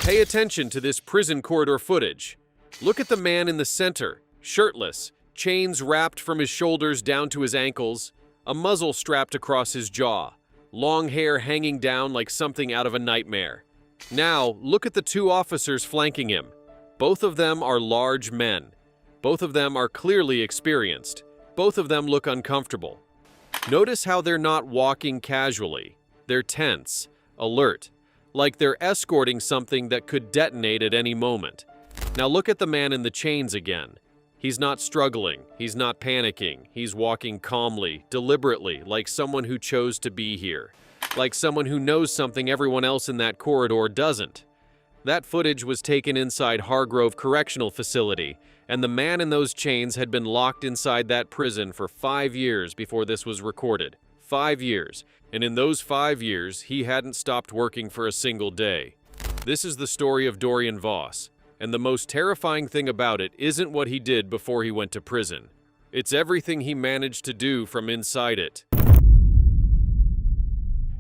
Pay attention to this prison corridor footage. Look at the man in the center, shirtless, chains wrapped from his shoulders down to his ankles, a muzzle strapped across his jaw, long hair hanging down like something out of a nightmare. Now, look at the two officers flanking him. Both of them are large men. Both of them are clearly experienced. Both of them look uncomfortable. Notice how they're not walking casually. They're tense, alert, like they're escorting something that could detonate at any moment. Now look at the man in the chains again. He's not struggling, he's not panicking, he's walking calmly, deliberately, like someone who chose to be here. Like someone who knows something everyone else in that corridor doesn't. That footage was taken inside Hargrove Correctional Facility, and the man in those chains had been locked inside that prison for 5 years before this was recorded. 5 years. And in those 5 years, he hadn't stopped working for a single day. This is the story of Dorian Voss, and the most terrifying thing about it isn't what he did before he went to prison. It's everything he managed to do from inside it.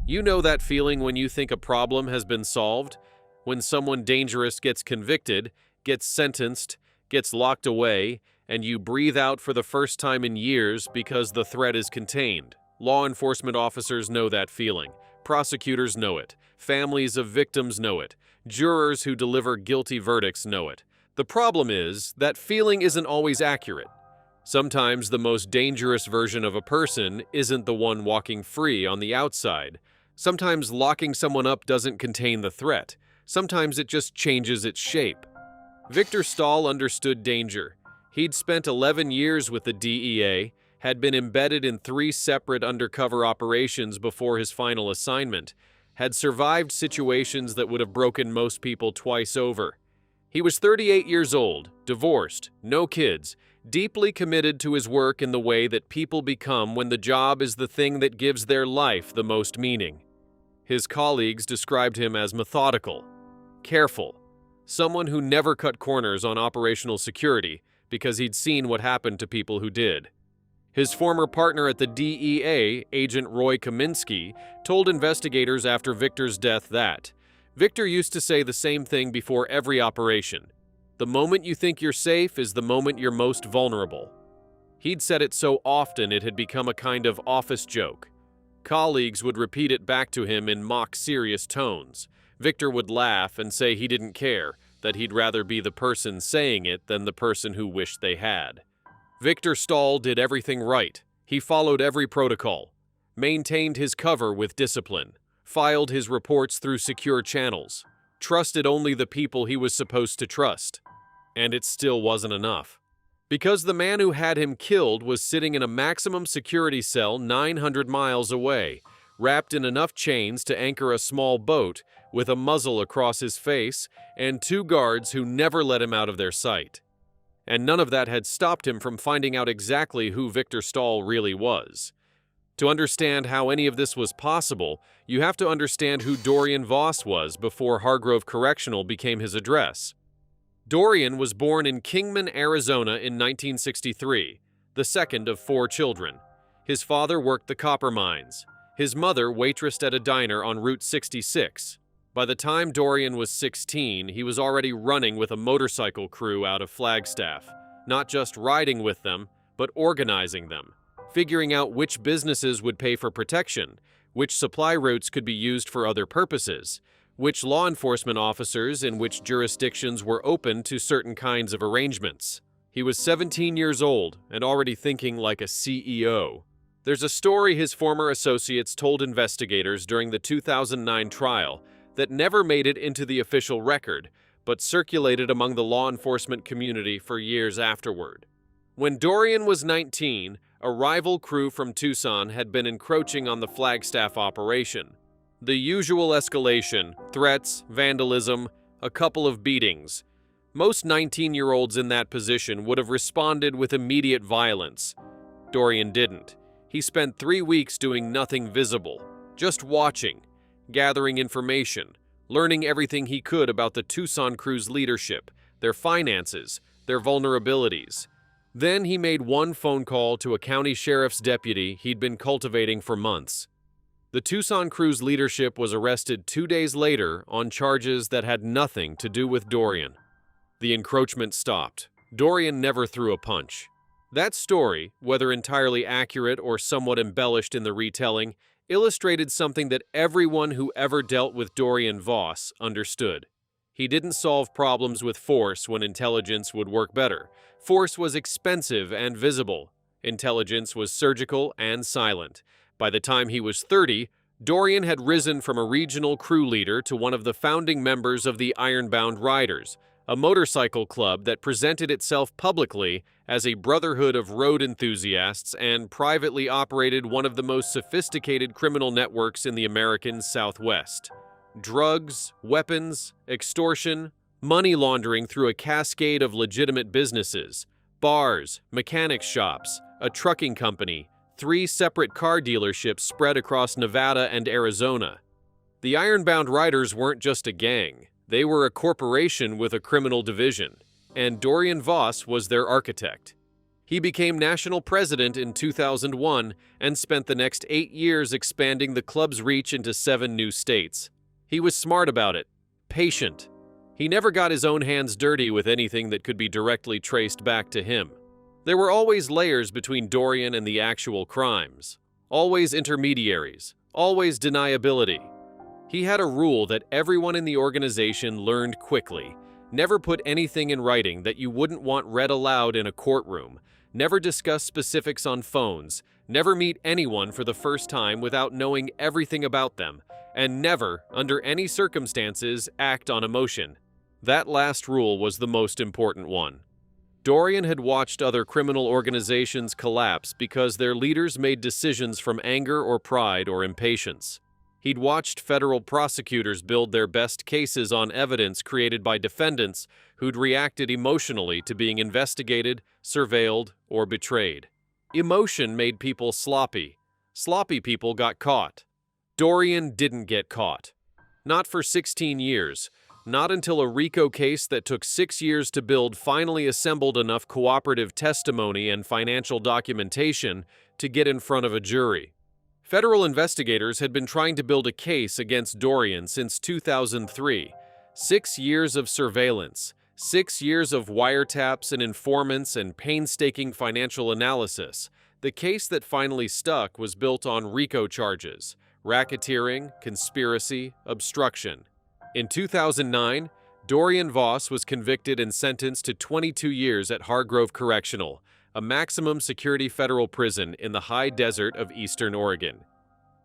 You know that feeling when you think a problem has been solved? When someone dangerous gets convicted, gets sentenced, gets locked away, and you breathe out for the first time in years because the threat is contained. Law enforcement officers know that feeling. Prosecutors know it. Families of victims know it. Jurors who deliver guilty verdicts know it. The problem is, that feeling isn't always accurate. Sometimes the most dangerous version of a person isn't the one walking free on the outside. Sometimes locking someone up doesn't contain the threat. Sometimes it just changes its shape. Victor Stahl understood danger. He'd spent 11 years with the DEA, had been embedded in 3 separate undercover operations before his final assignment, had survived situations that would have broken most people twice over. He was 38 years old, divorced, no kids, deeply committed to his work in the way that people become when the job is the thing that gives their life the most meaning. His colleagues described him as methodical, careful, someone who never cut corners on operational security because he'd seen what happened to people who did. His former partner at the DEA, Agent Roy Kaminsky, told investigators after Victor's death that Victor used to say the same thing before every operation. The moment you think you're safe is the moment you're most vulnerable. He'd said it so often it had become a kind of office joke. Colleagues would repeat it back to him in mock serious tones. Victor would laugh and say he didn't care, that he'd rather be the person saying it than the person who wished they had. Victor Stahl did everything right. He followed every protocol, maintained his cover with discipline, filed his reports through secure channels, trusted only the people he was supposed to trust. And it still wasn't enough. Because the man who had him killed was sitting in a maximum security cell 900 miles away, wrapped in enough chains to anchor a small boat, with a muzzle across his face, and 2 guards who never let him out of their sight. And none of that had stopped him from finding out exactly who Victor Stahl really was. To understand how any of this was possible, you have to understand who Dorian Voss was before Hargrove Correctional became his address. Dorian was born in Kingman, Arizona in 1963, the second of 4 children. His father worked the copper mines. His mother waitressed at a diner on Route 66. By the time Dorian was 16, he was already running with a motorcycle crew out of Flagstaff, not just riding with them, but organizing them, figuring out which businesses would pay for protection, which supply routes could be used for other purposes, which law enforcement officers in which jurisdictions were open to certain kinds of arrangements. He was 17 years old and already thinking like a CEO. There's a story his former associates told investigators during the 2009 trial that never made it into the official record, but circulated among the law enforcement community for years afterward. When Dorian was 19, a rival crew from Tucson had been encroaching on the Flagstaff operation. The usual escalation, threats, vandalism, a couple of beatings. Most 19-year-olds in that position would have responded with immediate violence. Dorian didn't. He spent 3 weeks doing nothing visible, just watching, gathering information, learning everything he could about the Tucson crew's leadership, their finances, their vulnerabilities. Then he made one phone call to a county sheriff's deputy he'd been cultivating for months. The Tucson crew's leadership was arrested 2 days later on charges that had nothing to do with Dorian. The encroachment stopped. Dorian never threw a punch. That story, whether entirely accurate or somewhat embellished in the retelling, illustrated something that everyone who ever dealt with Dorian Voss understood. He didn't solve problems with force when intelligence would work better. Force was expensive and visible. Intelligence was surgical and silent. By the time he was 30, Dorian had risen from a regional crew leader to one of the founding members of the Ironbound Riders, a motorcycle club that presented itself publicly as a brotherhood of road enthusiasts and privately operated one of the most sophisticated criminal networks in the American Southwest. Drugs, weapons, extortion, money laundering through a cascade of legitimate businesses, bars, mechanic shops, a trucking company, 3 separate car dealerships spread across Nevada and Arizona. The Ironbound Riders weren't just a gang. They were a corporation with a criminal division, and Dorian Voss was their architect. He became national president in 2001 and spent the next 8 years expanding the club's reach into 7 new states. He was smart about it, patient. He never got his own hands dirty with anything that could be directly traced back to him. There were always layers between Dorian and the actual crimes, always intermediaries, always deniability. He had a rule that everyone in the organization learned quickly. Never put anything in writing that you wouldn't want read aloud in a courtroom. Never discuss specifics on phones. Never meet anyone for the first time without knowing everything about them. And never, under any circumstances, act on emotion. That last rule was the most important one. Dorian had watched other criminal organizations collapse because their leaders made decisions from anger or pride or impatience. He'd watched federal prosecutors build their best cases on evidence created by defendants who'd reacted emotionally to being investigated, surveilled, or betrayed. Emotion made people sloppy. Sloppy people got caught. Dorian didn't get caught. Not for 16 years. Not until a RICO case that took 6 years to build finally assembled enough cooperative testimony and financial documentation to get in front of a jury. Federal investigators had been trying to build a case against Dorian since 2003. 6 years of surveillance, 6 years of wiretaps and informants and painstaking financial analysis. The case that finally stuck was built on RICO charges: racketeering, conspiracy, obstruction. In 2009, Dorian Voss was convicted and sentenced to 22 years at Hargrove Correctional, a maximum security federal prison in the high desert of eastern Oregon.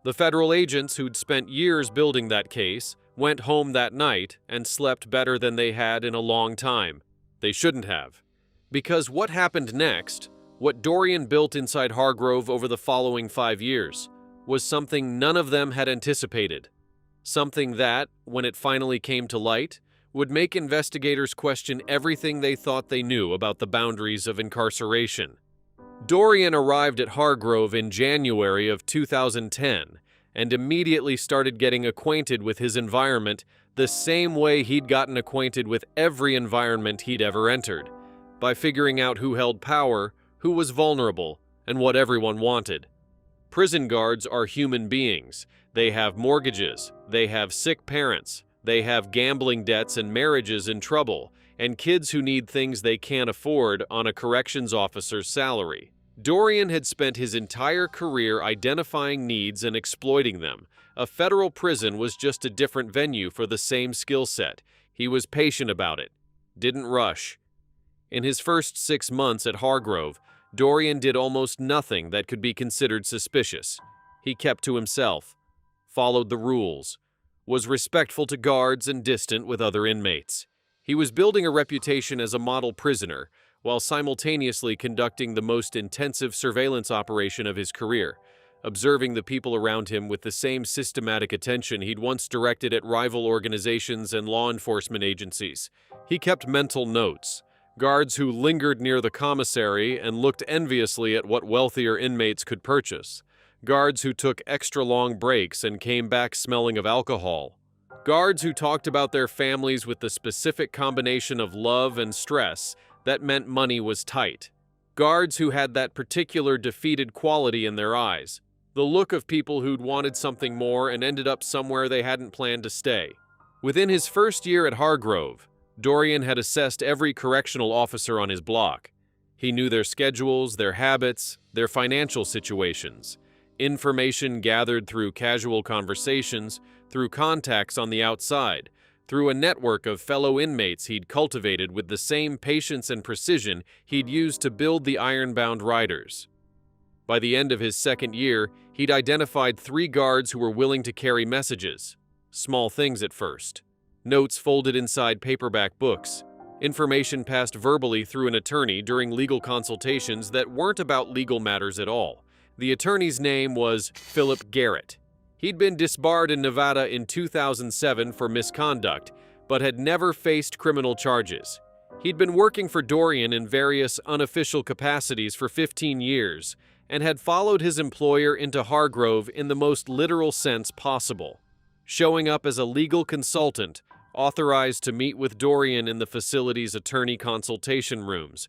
The federal agents who'd spent years building that case went home that night and slept better than they had in a long time. They shouldn't have. Because what happened next, what Dorian built inside Hargrove over the following 5 years, was something none of them had anticipated. Something that, when it finally came to light, would make investigators question everything they thought they knew about the boundaries of incarceration. Dorian arrived at Hargrove in January of 2010 and immediately started getting acquainted with his environment the same way he'd gotten acquainted with every environment he'd ever entered, by figuring out who held power, who was vulnerable, and what everyone wanted. Prison guards are human beings. They have mortgages, they have sick parents, they have gambling debts and marriages in trouble, and kids who need things they can't afford on a corrections officer's salary. Dorian had spent his entire career identifying needs and exploiting them. A federal prison was just a different venue for the same skill set. He was patient about it, didn't rush. In his first 6 months at Hargrove, Dorian did almost nothing that could be considered suspicious. He kept to himself, followed the rules, was respectful to guards and distant with other inmates. He was building a reputation as a model prisoner, while simultaneously conducting the most intensive surveillance operation of his career, observing the people around him with the same systematic attention he'd once directed at rival organizations and law enforcement agencies. He kept mental notes. Guards who lingered near the commissary and looked enviously at what wealthier inmates could purchase. Guards who took extra long breaks and came back smelling of alcohol. Guards who talked about their families with the specific combination of love and stress that meant money was tight. Guards who had that particular defeated quality in their eyes. The look of people who'd wanted something more and ended up somewhere they hadn't planned to stay. Within his first year at Hargrove, Dorian had assessed every correctional officer on his block. He knew their schedules, their habits, their financial situations. Information gathered through casual conversations, through contacts on the outside, through a network of fellow inmates he'd cultivated with the same patience and precision he'd used to build the ironbound riders. By the end of his second year, he'd identified 3 guards who were willing to carry messages. Small things at first. Notes folded inside paperback books. Information passed verbally through an attorney during legal consultations that weren't about legal matters at all. The attorney's name was Philip Garrett. He'd been disbarred in Nevada in 2007 for misconduct, but had never faced criminal charges. He'd been working for Dorian in various unofficial capacities for 15 years, and had followed his employer into Hargrove in the most literal sense possible, showing up as a legal consultant authorized to meet with Dorian in the facility's attorney consultation rooms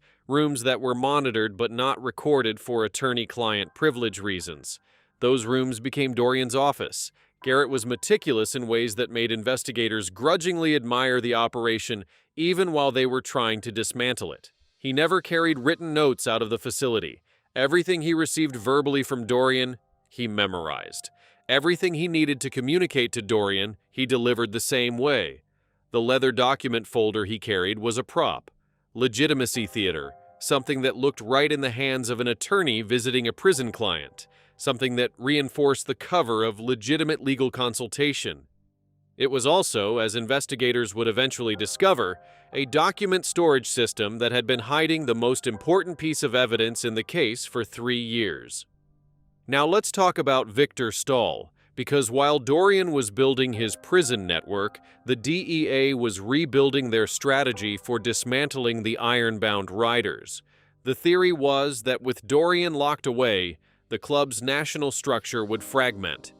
that were monitored but not recorded for attorney-client privilege reasons. Those rooms became Dorian's office. Garrett was meticulous in ways that made investigators grudgingly admire the operation even while they were trying to dismantle it. He never carried written notes out of the facility. Everything he received verbally from Dorian, he memorized. Everything he needed to communicate to Dorian, he delivered the same way. The leather document folder he carried was a prop. Legitimacy theater, something that looked right in the hands of an attorney visiting a prison client, something that reinforced the cover of legitimate legal consultation. It was also, as investigators would eventually discover, a document storage system that had been hiding the most important piece of evidence in the case for 3 years. Now let's talk about Victor Stahl, because while Dorian was building his prison network, the DEA was rebuilding their strategy for dismantling the ironbound riders. The theory was that with Dorian locked away, the club's national structure would fragment.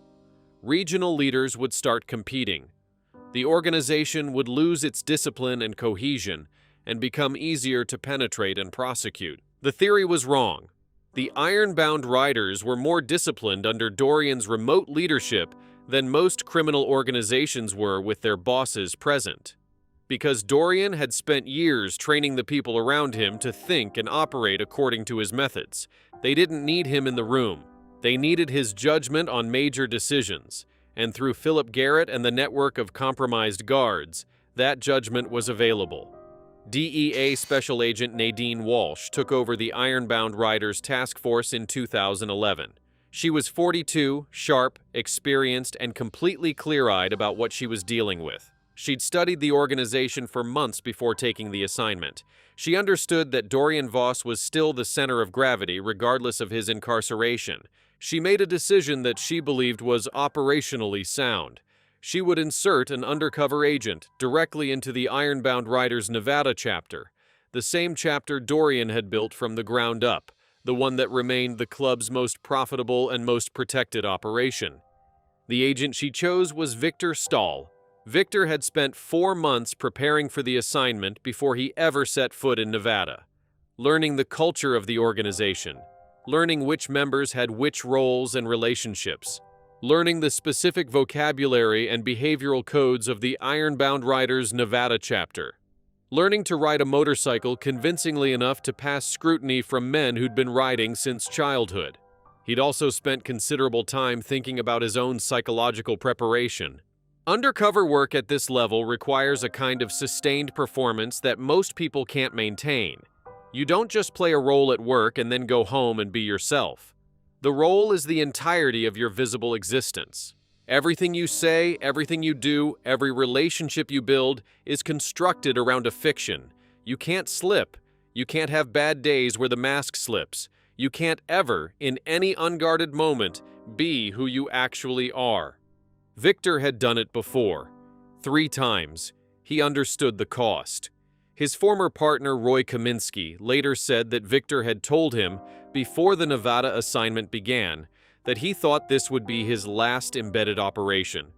Regional leaders would start competing. The organization would lose its discipline and cohesion and become easier to penetrate and prosecute. The theory was wrong. The ironbound riders were more disciplined under Dorian's remote leadership than most criminal organizations were with their bosses present. Because Dorian had spent years training the people around him to think and operate according to his methods, they didn't need him in the room. They needed his judgment on major decisions, and through Philip Garrett and the network of compromised guards, that judgment was available. DEA Special Agent Nadine Walsh took over the Ironbound Riders Task Force in 2011. She was 42, sharp, experienced, and completely clear-eyed about what she was dealing with. She'd studied the organization for months before taking the assignment. She understood that Dorian Voss was still the center of gravity regardless of his incarceration. She made a decision that she believed was operationally sound. She would insert an undercover agent directly into the Ironbound Riders Nevada chapter, the same chapter Dorian had built from the ground up, the one that remained the club's most profitable and most protected operation. The agent she chose was Victor Stahl. Victor had spent 4 months preparing for the assignment before he ever set foot in Nevada, learning the culture of the organization, learning which members had which roles and relationships, learning the specific vocabulary and behavioral codes of the Ironbound Riders Nevada chapter, learning to ride a motorcycle convincingly enough to pass scrutiny from men who'd been riding since childhood. He'd also spent considerable time thinking about his own psychological preparation. Undercover work at this level requires a kind of sustained performance that most people can't maintain. You don't just play a role at work and then go home and be yourself. The role is the entirety of your visible existence. Everything you say, everything you do, every relationship you build is constructed around a fiction. You can't slip. You can't have bad days where the mask slips. You can't ever, in any unguarded moment, be who you actually are. Victor had done it before. 3 times. He understood the cost. His former partner, Roy Kaminsky, later said that Victor had told him, before the Nevada assignment began, that he thought this would be his last embedded operation.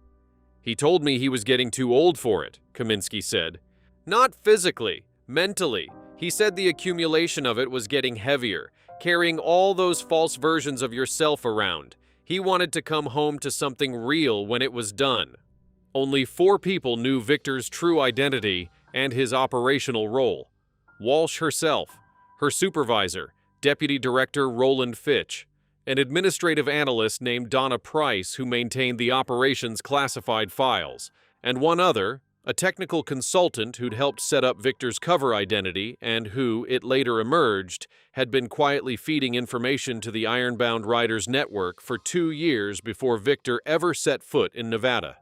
"He told me he was getting too old for it," Kaminsky said. "Not physically, mentally. He said the accumulation of it was getting heavier, carrying all those false versions of yourself around. He wanted to come home to something real when it was done. Only 4 people knew Victor's true identity and his operational role. Walsh herself, her supervisor, Deputy Director Roland Fitch, an administrative analyst named Donna Price who maintained the operations classified files, and one other, a technical consultant who'd helped set up Victor's cover identity and who, it later emerged, had been quietly feeding information to the Ironbound Riders network for 2 years before Victor ever set foot in Nevada.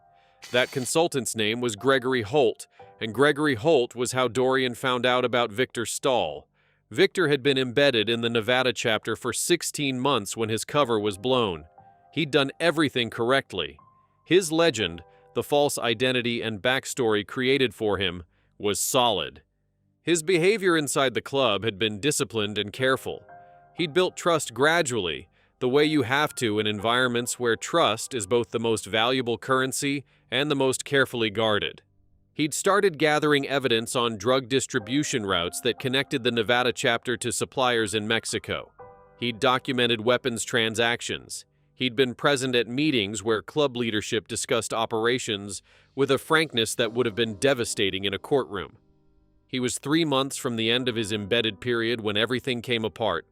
That consultant's name was Gregory Holt, and Gregory Holt was how Dorian found out about Victor Stahl. Victor had been embedded in the Nevada chapter for 16 months when his cover was blown. He'd done everything correctly. His legend, the false identity and backstory created for him, was solid. His behavior inside the club had been disciplined and careful. He'd built trust gradually, the way you have to in environments where trust is both the most valuable currency and the most carefully guarded. He'd started gathering evidence on drug distribution routes that connected the Nevada chapter to suppliers in Mexico. He'd documented weapons transactions. He'd been present at meetings where club leadership discussed operations with a frankness that would have been devastating in a courtroom. He was 3 months from the end of his embedded period when everything came apart.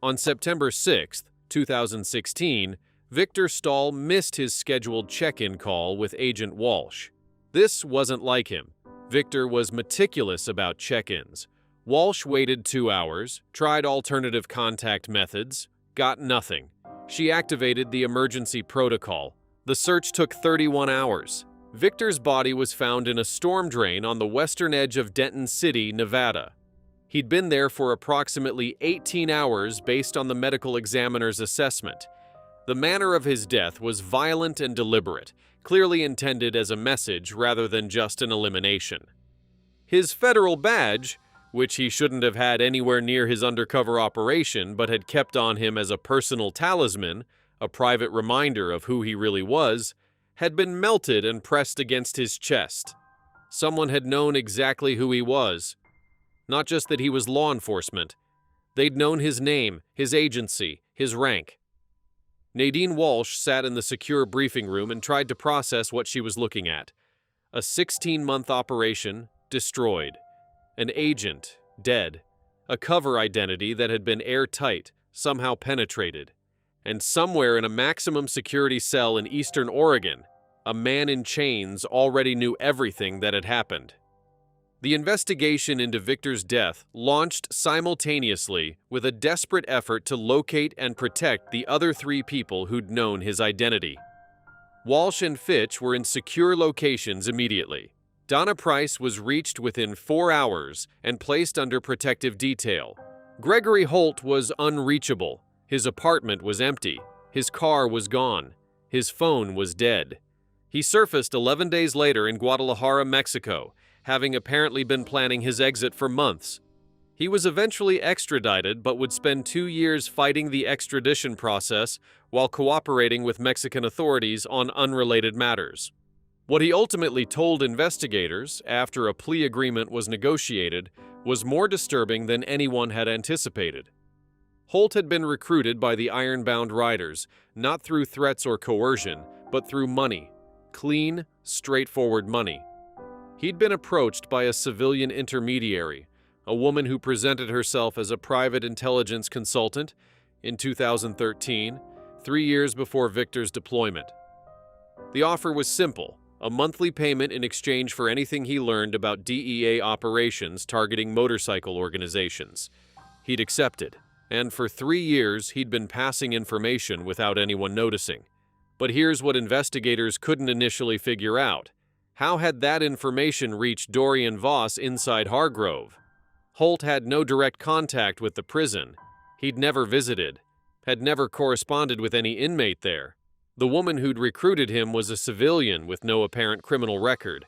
On September 6, 2016, Victor Stahl missed his scheduled check-in call with Agent Walsh. This wasn't like him. Victor was meticulous about check-ins. Walsh waited 2 hours, tried alternative contact methods, got nothing. She activated the emergency protocol. The search took 31 hours. Victor's body was found in a storm drain on the western edge of Denton City, Nevada. He'd been there for approximately 18 hours based on the medical examiner's assessment. The manner of his death was violent and deliberate, clearly intended as a message rather than just an elimination. His federal badge, which he shouldn't have had anywhere near his undercover operation but had kept on him as a personal talisman, a private reminder of who he really was, had been melted and pressed against his chest. Someone had known exactly who he was. Not just that he was law enforcement. They'd known his name, his agency, his rank. Nadine Walsh sat in the secure briefing room and tried to process what she was looking at. A 16-month operation, destroyed. An agent, dead. A cover identity that had been airtight, somehow penetrated. And somewhere in a maximum security cell in eastern Oregon, a man in chains already knew everything that had happened. The investigation into Victor's death launched simultaneously with a desperate effort to locate and protect the other 3 people who'd known his identity. Walsh and Fitch were in secure locations immediately. Donna Price was reached within 4 hours and placed under protective detail. Gregory Holt was unreachable. His apartment was empty. His car was gone. His phone was dead. He surfaced 11 days later in Guadalajara, Mexico, having apparently been planning his exit for months. He was eventually extradited but would spend 2 years fighting the extradition process while cooperating with Mexican authorities on unrelated matters. What he ultimately told investigators, after a plea agreement was negotiated, was more disturbing than anyone had anticipated. Holt had been recruited by the Ironbound Riders, not through threats or coercion, but through money. Clean, straightforward money. He'd been approached by a civilian intermediary, a woman who presented herself as a private intelligence consultant, in 2013, 3 years before Victor's deployment. The offer was simple, a monthly payment in exchange for anything he learned about DEA operations targeting motorcycle organizations. He'd accepted, and for 3 years he'd been passing information without anyone noticing. But here's what investigators couldn't initially figure out. How had that information reached Dorian Voss inside Hargrove? Holt had no direct contact with the prison. He'd never visited, had never corresponded with any inmate there. The woman who'd recruited him was a civilian with no apparent criminal record.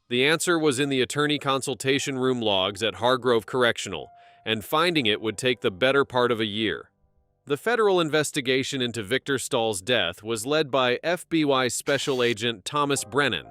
The answer was in the attorney consultation room logs at Hargrove Correctional, and finding it would take the better part of a year. The federal investigation into Victor Stahl's death was led by FBI Special Agent Thomas Brennan,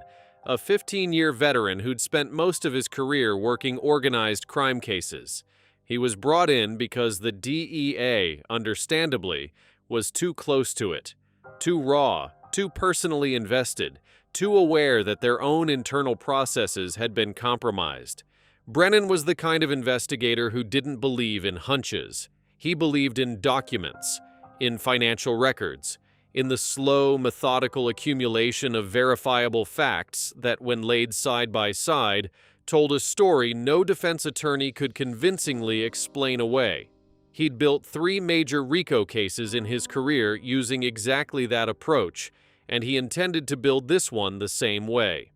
a 15-year veteran who'd spent most of his career working organized crime cases. He was brought in because the DEA, understandably, was too close to it. too raw, too personally invested, too aware that their own internal processes had been compromised. Brennan was the kind of investigator who didn't believe in hunches. He believed in documents, in financial records, in the slow, methodical accumulation of verifiable facts that, when laid side by side, told a story no defense attorney could convincingly explain away. He'd built 3 major RICO cases in his career using exactly that approach, and he intended to build this one the same way.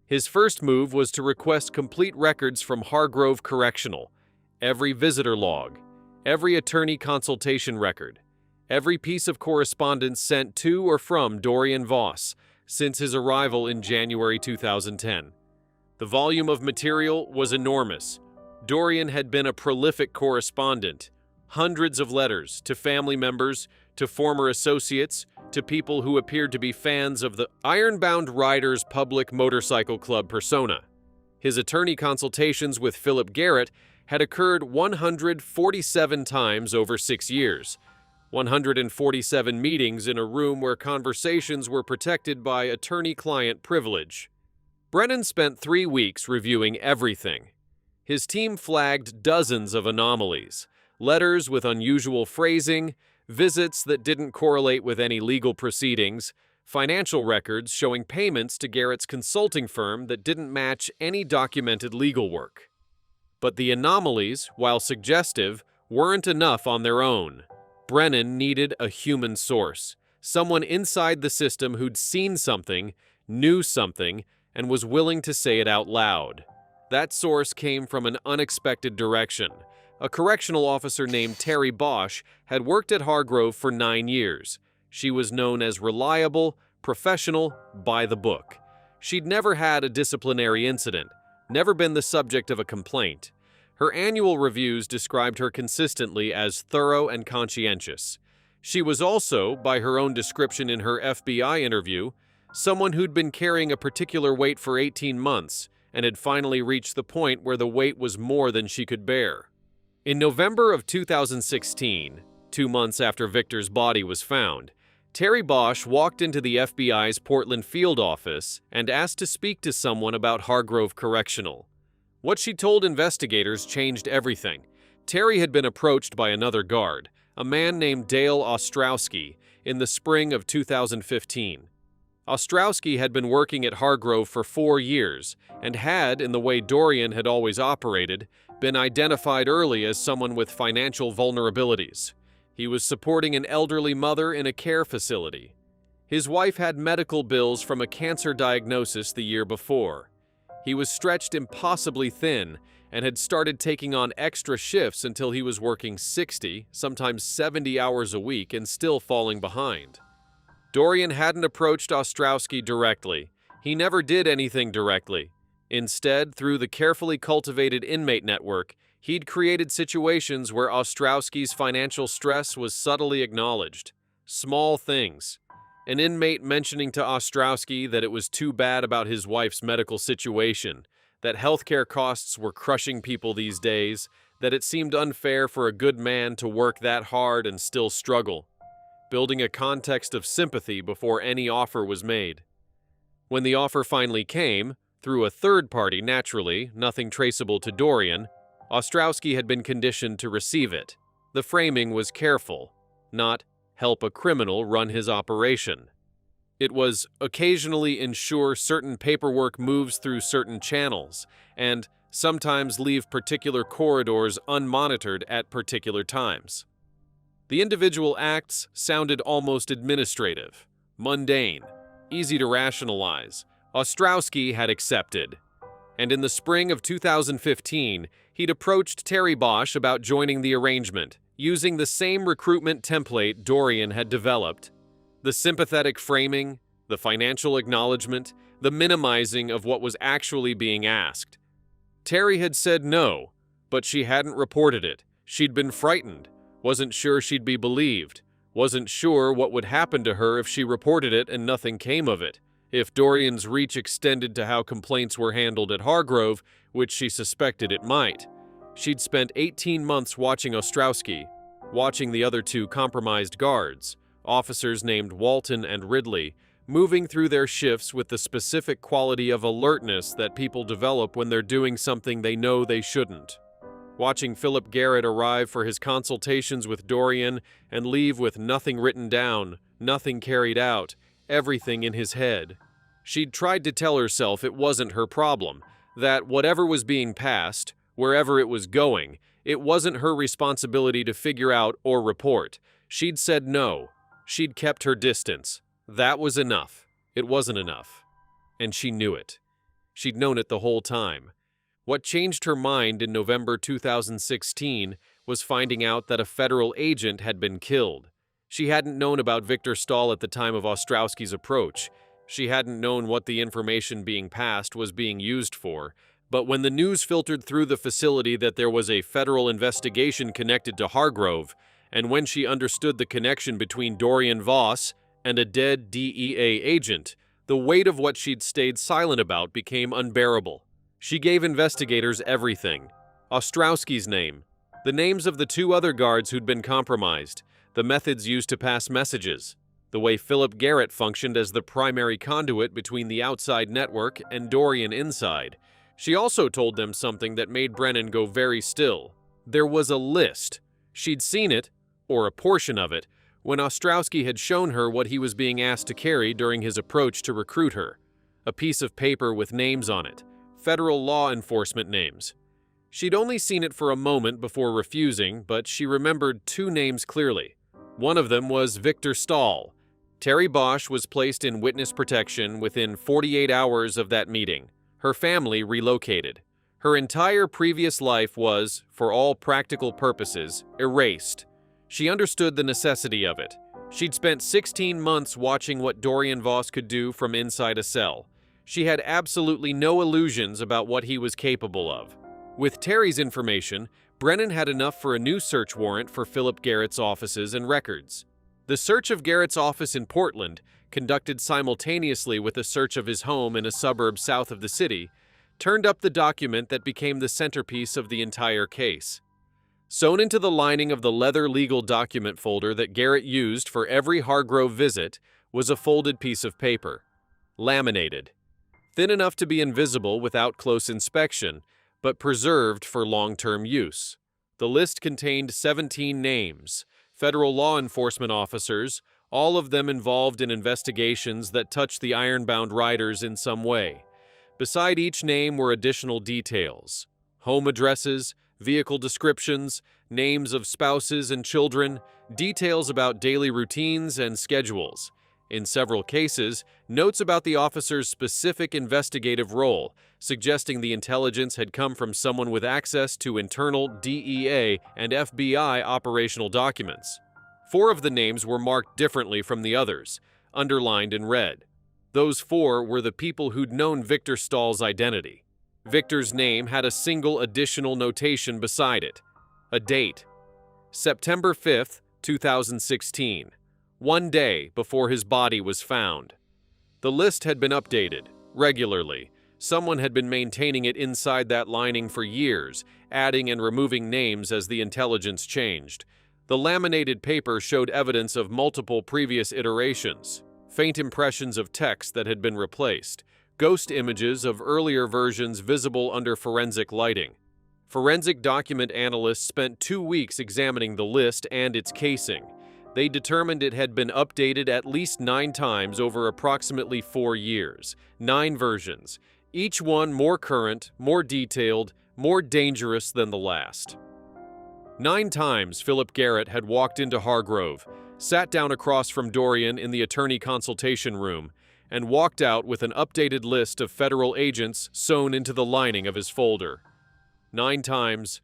His first move was to request complete records from Hargrove Correctional, every visitor log, every attorney consultation record, every piece of correspondence sent to or from Dorian Voss since his arrival in January 2010. The volume of material was enormous. Dorian had been a prolific correspondent. Hundreds of letters to family members, to former associates, to people who appeared to be fans of the Ironbound Riders Public Motorcycle Club persona. His attorney consultations with Philip Garrett had occurred 147 times over 6 years, 147 meetings in a room where conversations were protected by attorney-client privilege. Brennan spent 3 weeks reviewing everything. His team flagged dozens of anomalies, letters with unusual phrasing, visits that didn't correlate with any legal proceedings, financial records showing payments to Garrett's consulting firm that didn't match any documented legal work. But the anomalies, while suggestive, weren't enough on their own. Brennan needed a human source, someone inside the system who'd seen something, knew something, and was willing to say it out loud. That source came from an unexpected direction. A correctional officer named Terry Bosch had worked at Hargrove for 9 years. She was known as reliable, professional, by the book. She'd never had a disciplinary incident, never been the subject of a complaint. Her annual reviews described her consistently as thorough and conscientious. She was also, by her own description in her FBI interview, someone who'd been carrying a particular weight for 18 months and had finally reached the point where the weight was more than she could bear. In November of 2016, 2 months after Victor's body was found, Terry Bosch walked into the FBI's Portland field office and asked to speak to someone about Hargrove Correctional. What she told investigators changed everything. Terry had been approached by another guard, a man named Dale Ostrowski, in the spring of 2015. Ostrowski had been working at Hargrove for 4 years and had, in the way Dorian had always operated, been identified early as someone with financial vulnerabilities. He was supporting an elderly mother in a care facility. His wife had medical bills from a cancer diagnosis the year before. He was stretched impossibly thin and had started taking on extra shifts until he was working 60, sometimes 70 hours a week and still falling behind. Dorian hadn't approached Ostrowski directly. He never did anything directly. Instead, through the carefully cultivated Inmate network, he'd created situations where Ostrowski's financial stress was subtly acknowledged. Small things. An inmate mentioning to Ostrowski that it was too bad about his wife's medical situation, that healthcare costs were crushing people these days, that it seemed unfair for a good man to work that hard and still struggle. Building a context of sympathy before any offer was made. When the offer finally came, through a third party naturally, nothing traceable to Dorian, Ostrowski had been conditioned to receive it. The framing was careful, not help a criminal run his operation. It was occasionally ensure certain paperwork moves through certain channels, and sometimes leave particular corridors unmonitored at particular times. The individual acts sounded almost administrative, mundane, easy to rationalize. Ostrowski had accepted. And in the spring of 2015, he'd approached Terry Bosch about joining the arrangement, using the same recruitment template Dorian had developed. The sympathetic framing, the financial acknowledgement, the minimizing of what was actually being asked. Terry had said no, but she hadn't reported it. She'd been frightened, wasn't sure she'd be believed, wasn't sure what would happen to her if she reported it and nothing came of it. If Dorian's reach extended to how complaints were handled at Hargrove, which she suspected it might. She'd spent 18 months watching Ostrowski, watching the other 2 compromised guards, officers named Walton and Ridley, moving through their shifts with the specific quality of alertness that people develop when they're doing something they know they shouldn't. Watching Philip Garrett arrive for his consultations with Dorian and leave with nothing written down, nothing carried out, everything in his head. She'd tried to tell herself it wasn't her problem, that whatever was being passed, wherever it was going, it wasn't her responsibility to figure out or report. She'd said no. She'd kept her distance. That was enough. It wasn't enough. And she knew it. She'd known it the whole time. What changed her mind in November 2016 was finding out that a federal agent had been killed. She hadn't known about Victor Stahl at the time of Ostrowski's approach. She hadn't known what the information being passed was being used for. But when the news filtered through the facility that there was a federal investigation connected to Hargrove, and when she understood the connection between Dorian Voss and a dead DEA agent, the weight of what she'd stayed silent about became unbearable. She gave investigators everything: Ostrowski's name, the names of the 2 other guards who'd been compromised, the methods used to pass messages, the way Philip Garrett functioned as the primary conduit between the outside network and Dorian inside. She also told them something that made Brennan go very still. There was a list. She'd seen it, or a portion of it, when Ostrowski had shown her what he was being asked to carry during his approach to recruit her. A piece of paper with names on it, federal law enforcement names. She'd only seen it for a moment before refusing, but she remembered 2 names clearly. One of them was Victor Stahl. Terry Bosch was placed in witness protection within 48 hours of that meeting. Her family relocated. Her entire previous life was, for all practical purposes, erased. She understood the necessity of it. She'd spent 16 months watching what Dorian Voss could do from inside a cell. She had absolutely no illusions about what he was capable of. With Terry's information, Brennan had enough for a new search warrant for Philip Garrett's offices and records. The search of Garrett's office in Portland, conducted simultaneously with a search of his home in a suburb south of the city, turned up the document that became the centerpiece of the entire case. Sewn into the lining of the leather legal document folder that Garrett used for every Hargrove visit was a folded piece of paper, laminated, thin enough to be invisible without close inspection, but preserved for long-term use. The list contained 17 names, federal law enforcement officers, all of them involved in investigations that touched the ironbound riders in some way. Beside each name were additional details: home addresses, vehicle descriptions, names of spouses and children, details about daily routines and schedules. In several cases, notes about the officer's specific investigative role, suggesting the intelligence had come from someone with access to internal DEA and FBI operational documents. 4 of the names were marked differently from the others, underlined in red. Those 4 were the people who'd known Victor Stahl's identity. Victor's name had a single additional notation beside it: a date. September 5th, 2016. 1 day before his body was found. The list had been updated regularly. Someone had been maintaining it inside that lining for years, adding and removing names as the intelligence changed. The laminated paper showed evidence of multiple previous iterations, faint impressions of text that had been replaced, ghost images of earlier versions visible under forensic lighting. Forensic document analysts spent 2 weeks examining the list and its casing. They determined it had been updated at least 9 times over approximately 4 years, 9 versions, each one more current, more detailed, more dangerous than the last. 9 times Philip Garrett had walked into Hargrove, sat down across from Dorian in the attorney consultation room, and walked out with an updated list of federal agents sewn into the lining of his folder. 9 times,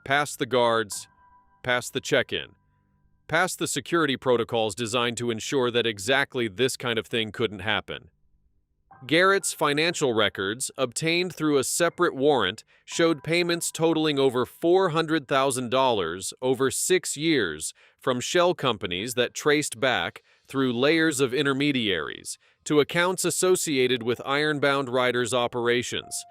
past the guards, past the check-in, past the security protocols designed to ensure that exactly this kind of thing couldn't happen. Garrett's financial records, obtained through a separate warrant, showed payments totaling over $400,000 over 6 years from shell companies that traced back, through layers of intermediaries, to accounts associated with Ironbound Riders operations.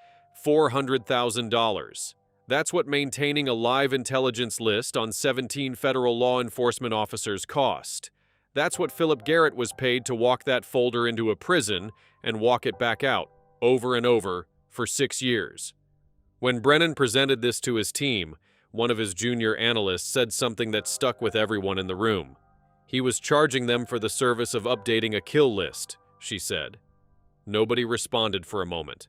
$400,000. That's what maintaining a live intelligence list on 17 federal law enforcement officers cost. That's what Philip Garrett was paid to walk that folder into a prison and walk it back out, over and over, for 6 years. When Brennan presented this to his team, one of his junior analysts said something that stuck with everyone in the room. He was charging them for the service of updating a kill list, she said. Nobody responded for a moment.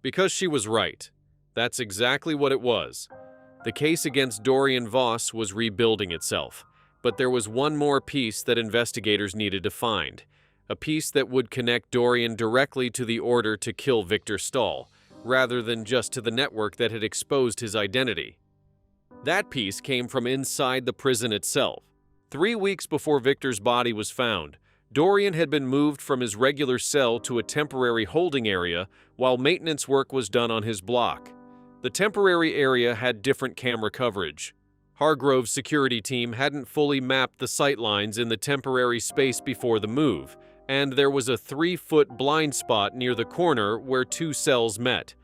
Because she was right. That's exactly what it was. The case against Dorian Voss was rebuilding itself, but there was one more piece that investigators needed to find. A piece that would connect Dorian directly to the order to kill Victor Stahl, rather than just to the network that had exposed his identity. That piece came from inside the prison itself. 3 weeks before Victor's body was found, Dorian had been moved from his regular cell to a temporary holding area while maintenance work was done on his block. The temporary area had different camera coverage. Hargrove's security team hadn't fully mapped the sightlines in the temporary space before the move, and there was a 3-foot blind spot near the corner where 2 cells met.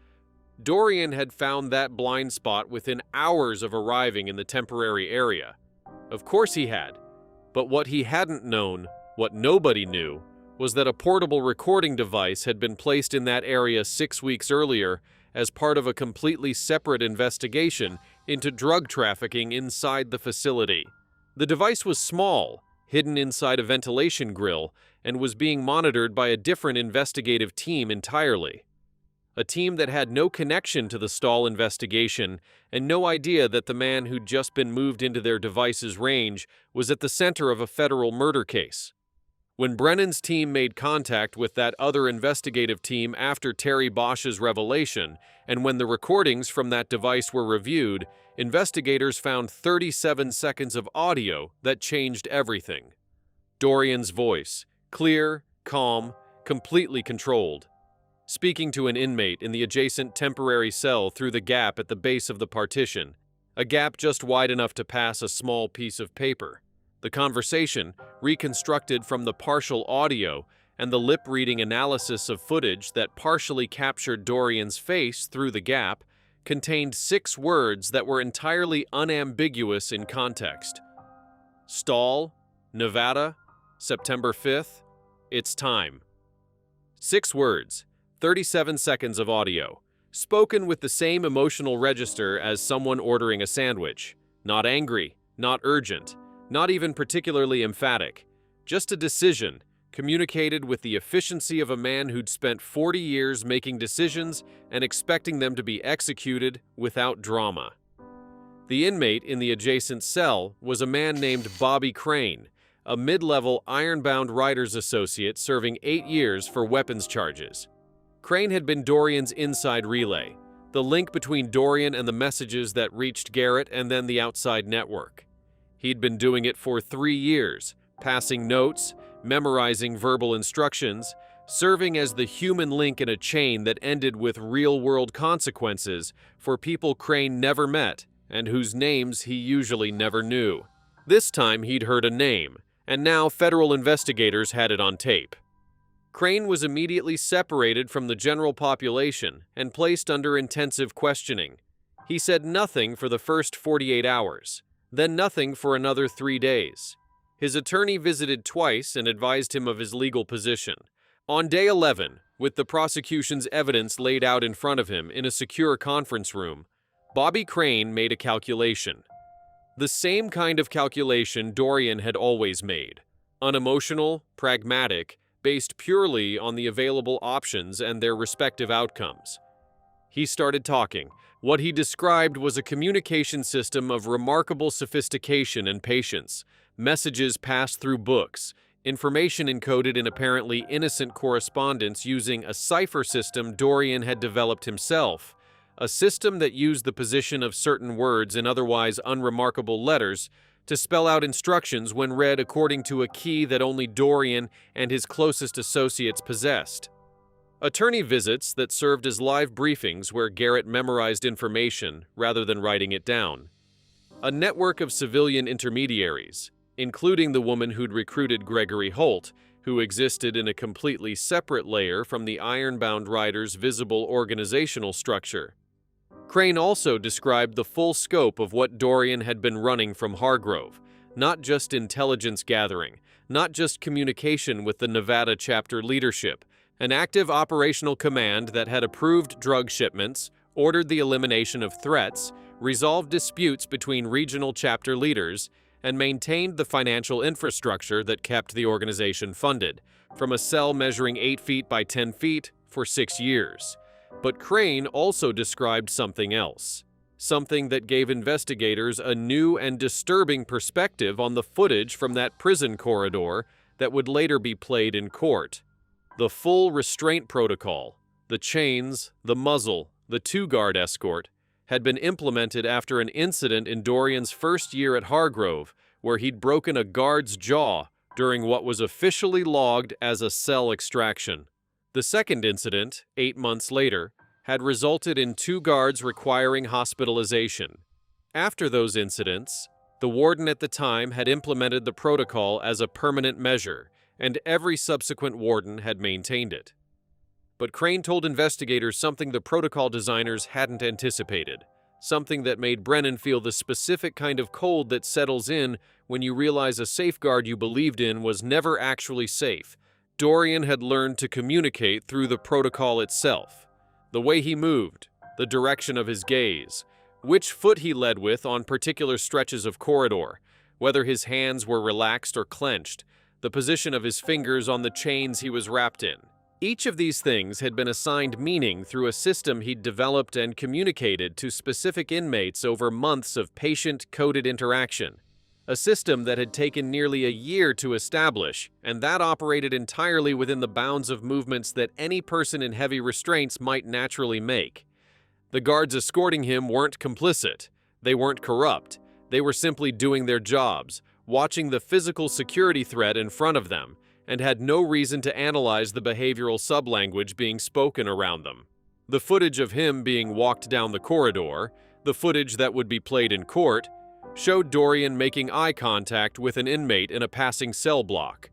Dorian had found that blind spot within hours of arriving in the temporary area. Of course he had, but what he hadn't known, what nobody knew, was that a portable recording device had been placed in that area 6 weeks earlier as part of a completely separate investigation into drug trafficking inside the facility. The device was small, hidden inside a ventilation grill, and was being monitored by a different investigative team entirely. A team that had no connection to the Stahl investigation and no idea that the man who'd just been moved into their device's range was at the center of a federal murder case. When Brennan's team made contact with that other investigative team after Terry Bosch's revelation, and when the recordings from that device were reviewed, investigators found 37 seconds of audio that changed everything. Dorian's voice, clear, calm, completely controlled. Speaking to an inmate in the adjacent temporary cell through the gap at the base of the partition, a gap just wide enough to pass a small piece of paper. The conversation, reconstructed from the partial audio and the lip-reading analysis of footage that partially captured Dorian's face through the gap, contained 6 words that were entirely unambiguous in context. Stahl, Nevada, September 5th, it's time. 6 words. 37 seconds of audio, spoken with the same emotional register as someone ordering a sandwich. Not angry, not urgent, not even particularly emphatic. Just a decision, communicated with the efficiency of a man who'd spent 40 years making decisions and expecting them to be executed without drama. The inmate in the adjacent cell was a man named Bobby Crane, a mid-level ironbound writers associate serving 8 years for weapons charges. Crane had been Dorian's inside relay, the link between Dorian and the messages that reached Garrett and then the outside network. He'd been doing it for 3 years, passing notes, memorizing verbal instructions, serving as the human link in a chain that ended with real-world consequences for people Crane never met and whose names he usually never knew. This time he'd heard a name, and now federal investigators had it on tape. Crane was immediately separated from the general population and placed under intensive questioning. He said nothing for the first 48 hours, then nothing for another 3 days. His attorney visited twice and advised him of his legal position. On day 11, with the prosecution's evidence laid out in front of him in a secure conference room, Bobby Crane made a calculation. The same kind of calculation Dorian had always made. Unemotional, pragmatic, based purely on the available options and their respective outcomes. He started talking. What he described was a communication system of remarkable sophistication and patience, messages passed through books, information encoded in apparently innocent correspondence using a cipher system Dorian had developed himself, a system that used the position of certain words in otherwise unremarkable letters to spell out instructions when read according to a key that only Dorian and his closest associates possessed. Attorney visits that served as live briefings where Garrett memorized information rather than writing it down. A network of civilian intermediaries, including the woman who'd recruited Gregory Holt, who existed in a completely separate layer from the Ironbound Riders' visible organizational structure. Crane also described the full scope of what Dorian had been running from Hargrove, not just intelligence gathering, not just communication with the Nevada chapter leadership. An active operational command that had approved drug shipments, ordered the elimination of threats, resolved disputes between regional chapter leaders, and maintained the financial infrastructure that kept the organization funded, from a cell measuring 8 feet by 10 feet for 6 years. But Crane also described something else, something that gave investigators a new and disturbing perspective on the footage from that prison corridor that would later be played in court. The full restraint protocol, the chains, the muzzle, the two-guard escort, had been implemented after an incident in Dorian's first year at Hargrove, where he'd broken a guard's jaw during what was officially logged as a cell extraction. The second incident, 8 months later, had resulted in 2 guards requiring hospitalization. After those incidents, the warden at the time had implemented the protocol as a permanent measure, and every subsequent warden had maintained it. But Crane told investigators something the protocol designers hadn't anticipated, something that made Brennan feel the specific kind of cold that settles in when you realize a safeguard you believed in was never actually safe. Dorian had learned to communicate through the protocol itself. The way he moved, the direction of his gaze, which foot he led with on particular stretches of corridor, whether his hands were relaxed or clenched, the position of his fingers on the chains he was wrapped in. Each of these things had been assigned meaning through a system he'd developed and communicated to specific inmates over months of patient-coded interaction. A system that had taken nearly a year to establish, and that operated entirely within the bounds of movements that any person in heavy restraints might naturally make. The guards escorting him weren't complicit. They weren't corrupt. They were simply doing their jobs, watching the physical security threat in front of them, and had no reason to analyze the behavioral sublanguage being spoken around them. The footage of him being walked down the corridor, the footage that would be played in court, showed Dorian making eye contact with an inmate in a passing cell block.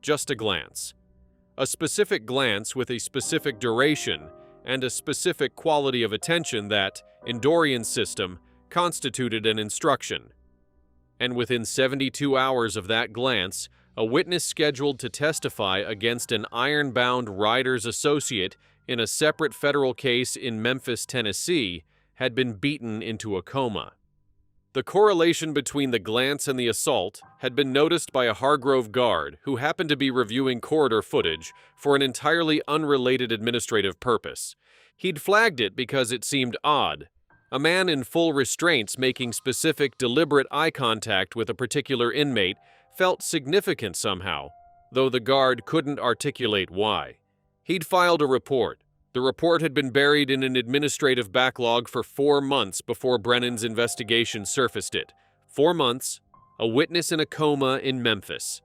Just a glance. A specific glance with a specific duration and a specific quality of attention that, in Dorian's system, constituted an instruction. And within 72 hours of that glance, a witness scheduled to testify against an iron-bound Riders associate in a separate federal case in Memphis, Tennessee, had been beaten into a coma. The correlation between the glance and the assault had been noticed by a Hargrove guard who happened to be reviewing corridor footage for an entirely unrelated administrative purpose. He'd flagged it because it seemed odd. A man in full restraints making specific, deliberate eye contact with a particular inmate felt significant somehow, though the guard couldn't articulate why. He'd filed a report. The report had been buried in an administrative backlog for 4 months before Brennan's investigation surfaced it. 4 months, a witness in a coma in Memphis.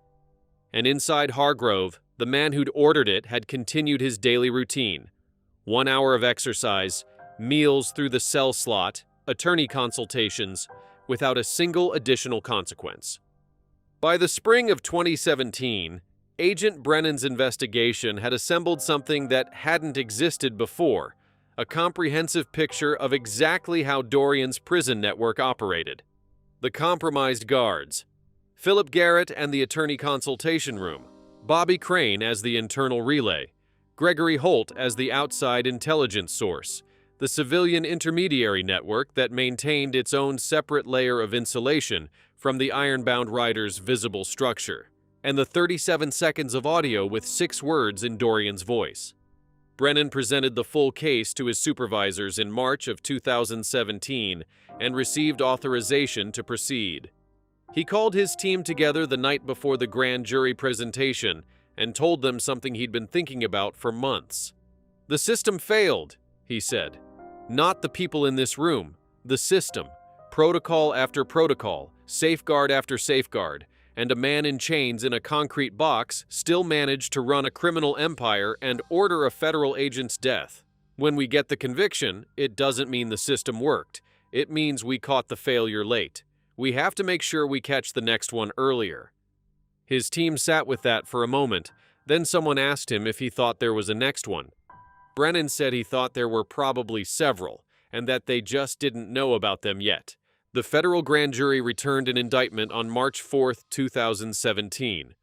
And inside Hargrove, the man who'd ordered it had continued his daily routine. 1 hour of exercise, meals through the cell slot, attorney consultations, without a single additional consequence. By the spring of 2017, Agent Brennan's investigation had assembled something that hadn't existed before, a comprehensive picture of exactly how Dorian's prison network operated. The compromised guards, Philip Garrett and the attorney consultation room, Bobby Crane as the internal relay, Gregory Holt as the outside intelligence source, the civilian intermediary network that maintained its own separate layer of insulation from the ironbound Riders' visible structure, and the 37 seconds of audio with 6 words in Dorian's voice. Brennan presented the full case to his supervisors in March of 2017 and received authorization to proceed. He called his team together the night before the grand jury presentation and told them something he'd been thinking about for months. "The system failed," he said. "Not the people in this room, the system. Protocol after protocol, safeguard after safeguard, and a man in chains in a concrete box still managed to run a criminal empire and order a federal agent's death. When we get the conviction, it doesn't mean the system worked. It means we caught the failure late. We have to make sure we catch the next one earlier." His team sat with that for a moment, then someone asked him if he thought there was a next one. Brennan said he thought there were probably several, and that they just didn't know about them yet. The federal grand jury returned an indictment on March 4, 2017.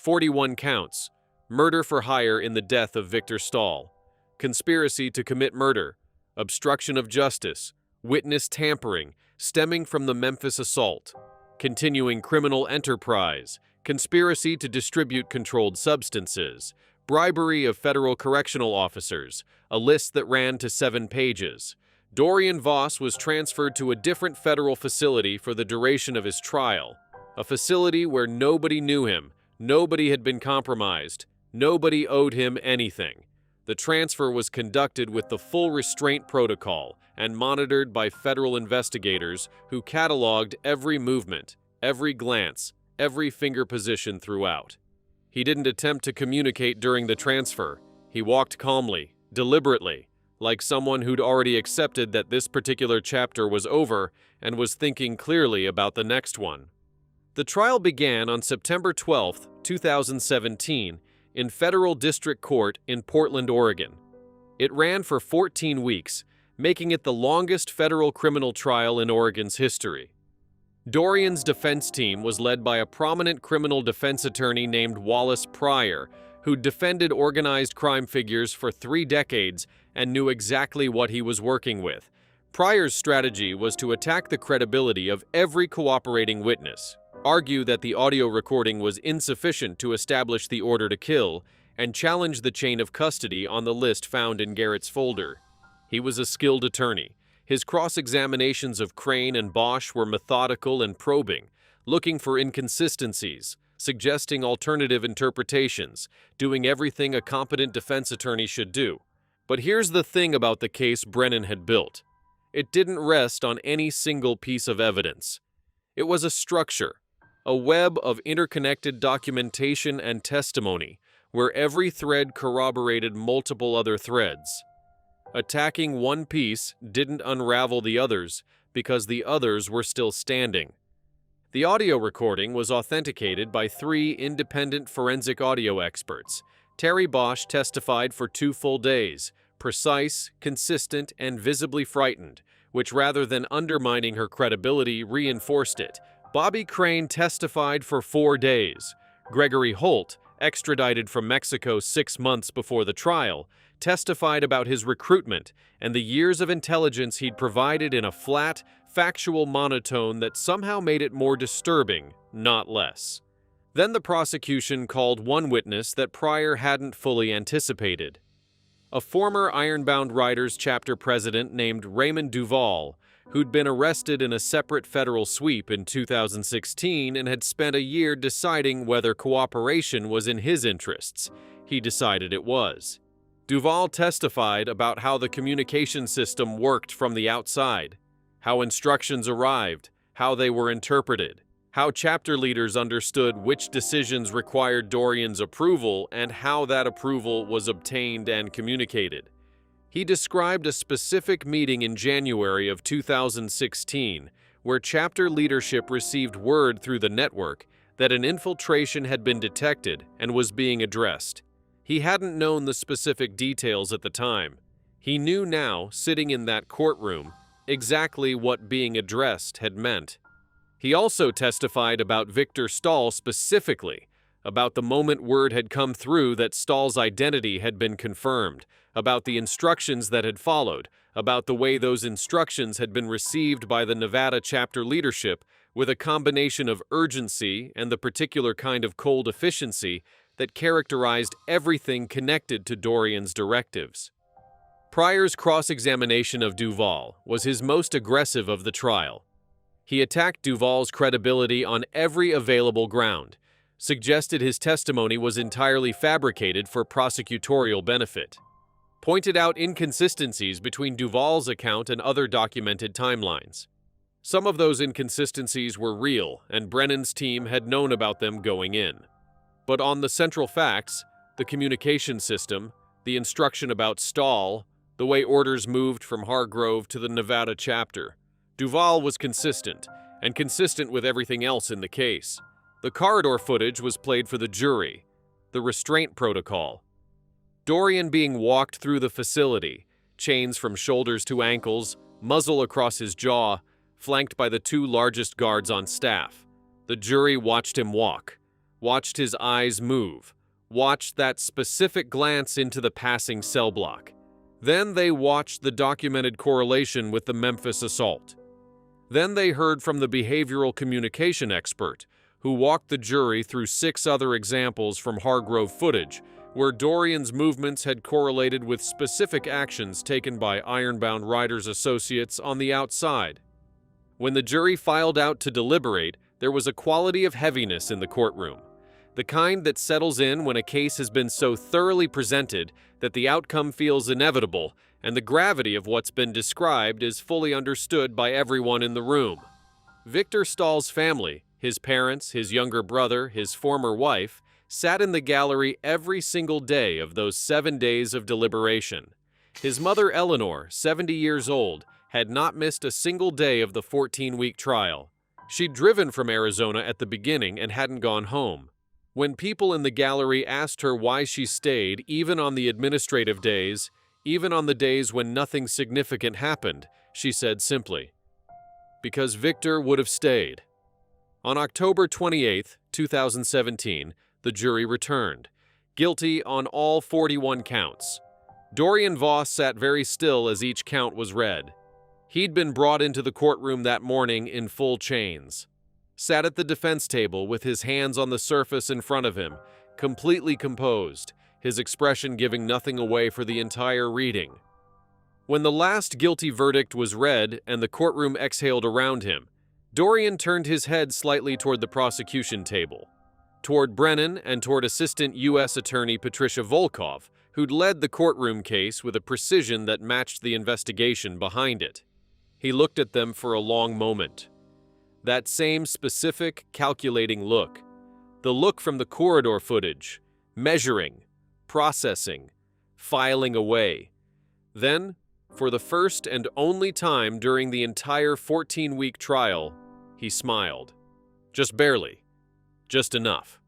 41 counts: murder for hire in the death of Victor Stahl, conspiracy to commit murder, obstruction of justice, witness tampering stemming from the Memphis assault, continuing criminal enterprise, conspiracy to distribute controlled substances, bribery of federal correctional officers, a list that ran to 7 pages. Dorian Voss was transferred to a different federal facility for the duration of his trial, a facility where nobody knew him, nobody had been compromised, nobody owed him anything. The transfer was conducted with the full restraint protocol and monitored by federal investigators who cataloged every movement, every glance, every finger position throughout. He didn't attempt to communicate during the transfer. He walked calmly, deliberately, like someone who'd already accepted that this particular chapter was over and was thinking clearly about the next one. The trial began on September 12, 2017, in Federal District Court in Portland, Oregon. It ran for 14 weeks, making it the longest federal criminal trial in Oregon's history. Dorian's defense team was led by a prominent criminal defense attorney named Wallace Pryor, who defended organized crime figures for 3 decades and knew exactly what he was working with. Pryor's strategy was to attack the credibility of every cooperating witness, argue that the audio recording was insufficient to establish the order to kill, and challenge the chain of custody on the list found in Garrett's folder. He was a skilled attorney. His cross-examinations of Crane and Bosch were methodical and probing, looking for inconsistencies, suggesting alternative interpretations, doing everything a competent defense attorney should do. But here's the thing about the case Brennan had built. It didn't rest on any single piece of evidence. It was a structure, a web of interconnected documentation and testimony, where every thread corroborated multiple other threads. Attacking one piece didn't unravel the others because the others were still standing. The audio recording was authenticated by 3 independent forensic audio experts. Terry Bosch testified for 2 full days, precise, consistent, and visibly frightened, which rather than undermining her credibility, reinforced it. Bobby Crane testified for 4 days. Gregory Holt, extradited from Mexico 6 months before the trial, testified about his recruitment and the years of intelligence he'd provided in a flat, factual monotone that somehow made it more disturbing, not less. Then the prosecution called one witness that Pryor hadn't fully anticipated. A former Ironbound Riders chapter president named Raymond Duval, who'd been arrested in a separate federal sweep in 2016 and had spent a year deciding whether cooperation was in his interests. He decided it was. Duval testified about how the communication system worked from the outside, how instructions arrived, how they were interpreted, how chapter leaders understood which decisions required Dorian's approval and how that approval was obtained and communicated. He described a specific meeting in January of 2016 where chapter leadership received word through the network that an infiltration had been detected and was being addressed. He hadn't known the specific details at the time. He knew now, sitting in that courtroom, exactly what being addressed had meant. He also testified about Victor Stahl specifically, about the moment word had come through that Stahl's identity had been confirmed, about the instructions that had followed, about the way those instructions had been received by the Nevada chapter leadership with a combination of urgency and the particular kind of cold efficiency that characterized everything connected to Dorian's directives. Pryor's cross-examination of Duval was his most aggressive of the trial. He attacked Duval's credibility on every available ground, suggested his testimony was entirely fabricated for prosecutorial benefit, pointed out inconsistencies between Duval's account and other documented timelines. Some of those inconsistencies were real, and Brennan's team had known about them going in. But on the central facts, the communication system, the instruction about Stahl, the way orders moved from Hargrove to the Nevada chapter, Duval was consistent, and consistent with everything else in the case. The corridor footage was played for the jury, the restraint protocol. Dorian being walked through the facility, chains from shoulders to ankles, muzzle across his jaw, flanked by the 2 largest guards on staff. The jury watched him walk watched his eyes move, watched that specific glance into the passing cell block. Then they watched the documented correlation with the Memphis assault. Then they heard from the behavioral communication expert, who walked the jury through 6 other examples from Hargrove footage, where Dorian's movements had correlated with specific actions taken by Ironbound Riders associates on the outside. When the jury filed out to deliberate, there was a quality of heaviness in the courtroom, the kind that settles in when a case has been so thoroughly presented that the outcome feels inevitable and the gravity of what's been described is fully understood by everyone in the room. Victor Stahl's family, his parents, his younger brother, his former wife, sat in the gallery every single day of those 7 days of deliberation. His mother, Eleanor, 70 years old, had not missed a single day of the 14-week trial. She'd driven from Arizona at the beginning and hadn't gone home. When people in the gallery asked her why she stayed, even on the administrative days, even on the days when nothing significant happened, she said simply, "Because Victor would have stayed." On October 28, 2017, the jury returned, guilty on all 41 counts. Dorian Voss sat very still as each count was read. He'd been brought into the courtroom that morning in full chains. Sat at the defense table with his hands on the surface in front of him, completely composed, his expression giving nothing away for the entire reading. When the last guilty verdict was read and the courtroom exhaled around him, Dorian turned his head slightly toward the prosecution table, toward Brennan and toward Assistant U.S. Attorney Patricia Volkov, who'd led the courtroom case with a precision that matched the investigation behind it. He looked at them for a long moment. That same specific, calculating look. The look from the corridor footage, measuring, processing, filing away. Then, for the first and only time during the entire 14-week trial, he smiled. Just barely. Just enough.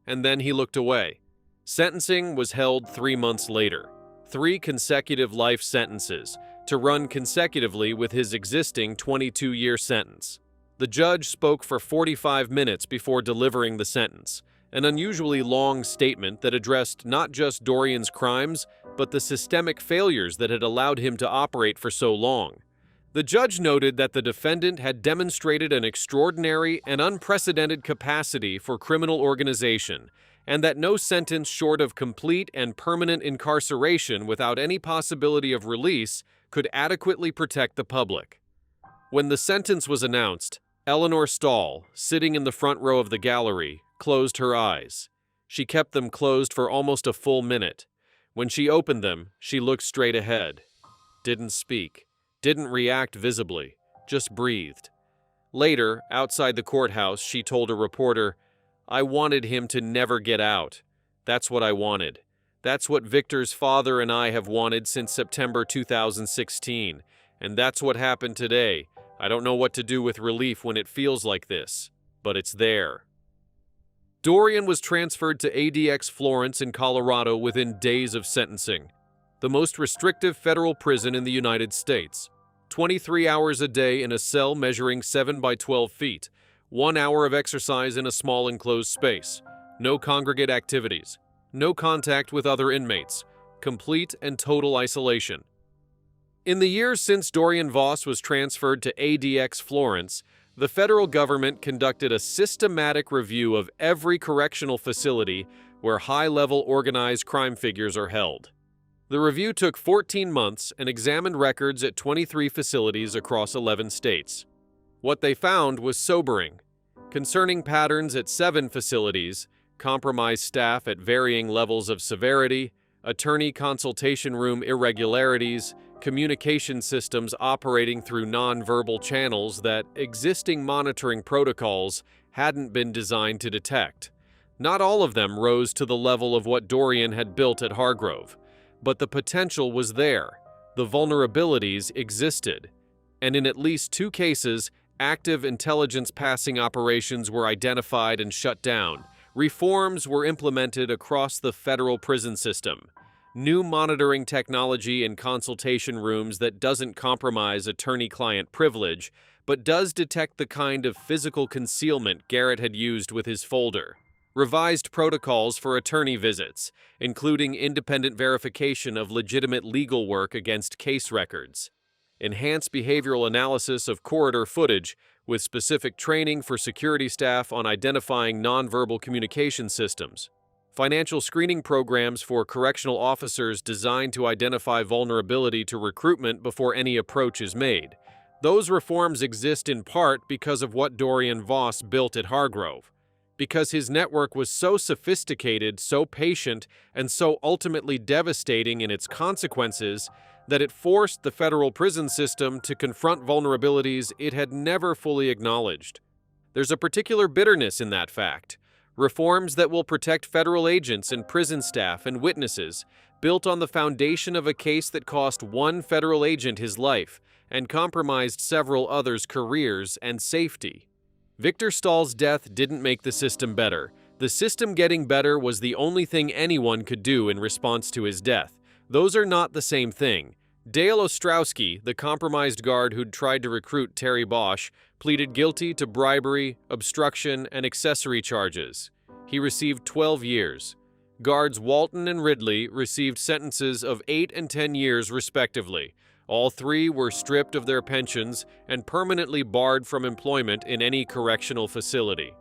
And then he looked away. Sentencing was held 3 months later. 3 consecutive life sentences, to run consecutively with his existing 22-year sentence. The judge spoke for 45 minutes before delivering the sentence, an unusually long statement that addressed not just Dorian's crimes, but the systemic failures that had allowed him to operate for so long. The judge noted that the defendant had demonstrated an extraordinary and unprecedented capacity for criminal organization, and that no sentence short of complete and permanent incarceration without any possibility of release could adequately protect the public. When the sentence was announced, Eleanor Stahl, sitting in the front row of the gallery, closed her eyes. She kept them closed for almost a full minute. When she opened them, she looked straight ahead. Didn't speak. Didn't react visibly. Just breathed. Later, outside the courthouse, she told a reporter, "I wanted him to never get out. That's what I wanted. That's what Victor's father and I have wanted since September 2016. And that's what happened today. I don't know what to do with relief when it feels like this, but it's there." Dorian was transferred to ADX Florence in Colorado within days of sentencing, the most restrictive federal prison in the United States. 23 hours a day in a cell measuring 7 by 12 feet, 1 hour of exercise in a small enclosed space, no congregate activities, no contact with other inmates, complete and total isolation. In the years since Dorian Voss was transferred to ADX Florence, the federal government conducted a systematic review of every correctional facility where high-level organized crime figures are held. The review took 14 months and examined records at 23 facilities across 11 states. What they found was sobering. Concerning patterns at 7 facilities, compromised staff at varying levels of severity, attorney consultation room irregularities, communication systems operating through nonverbal channels that existing monitoring protocols hadn't been designed to detect. Not all of them rose to the level of what Dorian had built at Hargrove, but the potential was there. The vulnerabilities existed. And in at least 2 cases, active intelligence passing operations were identified and shut down. Reforms were implemented across the federal prison system. New monitoring technology in consultation rooms that doesn't compromise attorney-client privilege, but does detect the kind of physical concealment Garrett had used with his folder. revised protocols for attorney visits, including independent verification of legitimate legal work against case records, enhanced behavioral analysis of corridor footage with specific training for security staff on identifying nonverbal communication systems, financial screening programs for correctional officers designed to identify vulnerability to recruitment before any approach is made. Those reforms exist in part because of what Dorian Voss built at Hargrove, because his network was so sophisticated, so patient, and so ultimately devastating in its consequences that it forced the federal prison system to confront vulnerabilities it had never fully acknowledged. There's a particular bitterness in that fact. Reforms that will protect federal agents and prison staff and witnesses, built on the foundation of a case that cost one federal agent his life and compromised several others' careers and safety. Victor Stahl's death didn't make the system better. The system getting better was the only thing anyone could do in response to his death. Those are not the same thing. Dale Ostrowski, the compromised guard who'd tried to recruit Terry Bosch, pleaded guilty to bribery, obstruction, and accessory charges. He received 12 years. Guards Walton and Ridley received sentences of 8 and 10 years respectively. All three were stripped of their pensions and permanently barred from employment in any correctional facility.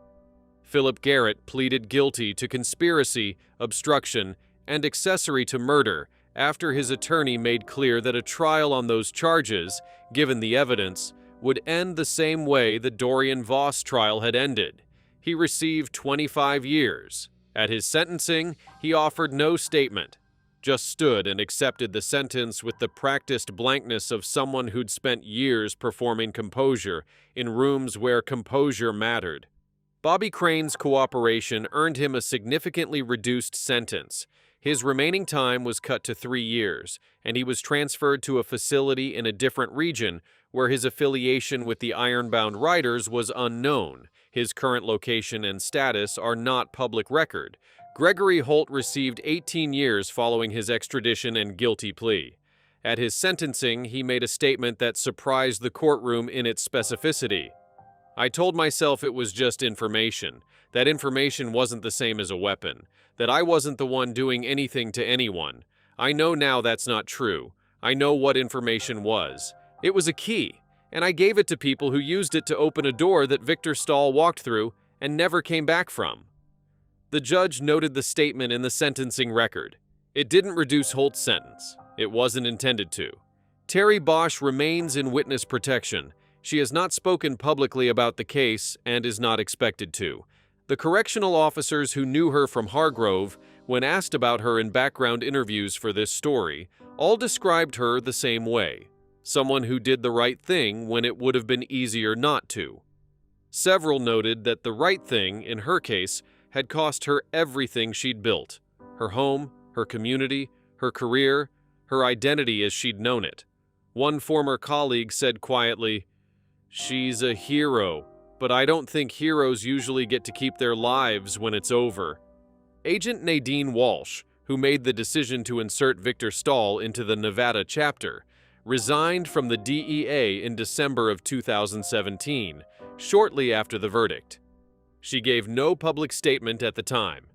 Philip Garrett pleaded guilty to conspiracy, obstruction, and accessory to murder after his attorney made clear that a trial on those charges, given the evidence, would end the same way the Dorian Voss trial had ended. He received 25 years. At his sentencing, he offered no statement, just stood and accepted the sentence with the practiced blankness of someone who'd spent years performing composure in rooms where composure mattered. Bobby Crane's cooperation earned him a significantly reduced sentence. His remaining time was cut to 3 years, and he was transferred to a facility in a different region where his affiliation with the Ironbound Riders was unknown. His current location and status are not public record. Gregory Holt received 18 years following his extradition and guilty plea. At his sentencing, he made a statement that surprised the courtroom in its specificity. "I told myself it was just information, that information wasn't the same as a weapon, that I wasn't the one doing anything to anyone. I know now that's not true. I know what information was. It was a key, and I gave it to people who used it to open a door that Victor Stahl walked through and never came back from." The judge noted the statement in the sentencing record. It didn't reduce Holt's sentence. It wasn't intended to. Terry Bosch remains in witness protection. She has not spoken publicly about the case and is not expected to. The correctional officers who knew her from Hargrove, when asked about her in background interviews for this story, all described her the same way. Someone who did the right thing when it would have been easier not to. Several noted that the right thing, in her case, had cost her everything she'd built. Her home, her community, her career, her identity as she'd known it. One former colleague said quietly, "She's a hero, but I don't think heroes usually get to keep their lives when it's over." Agent Nadine Walsh, who made the decision to insert Victor Stahl into the Nevada chapter, resigned from the DEA in December of 2017, shortly after the verdict. She gave no public statement at the time.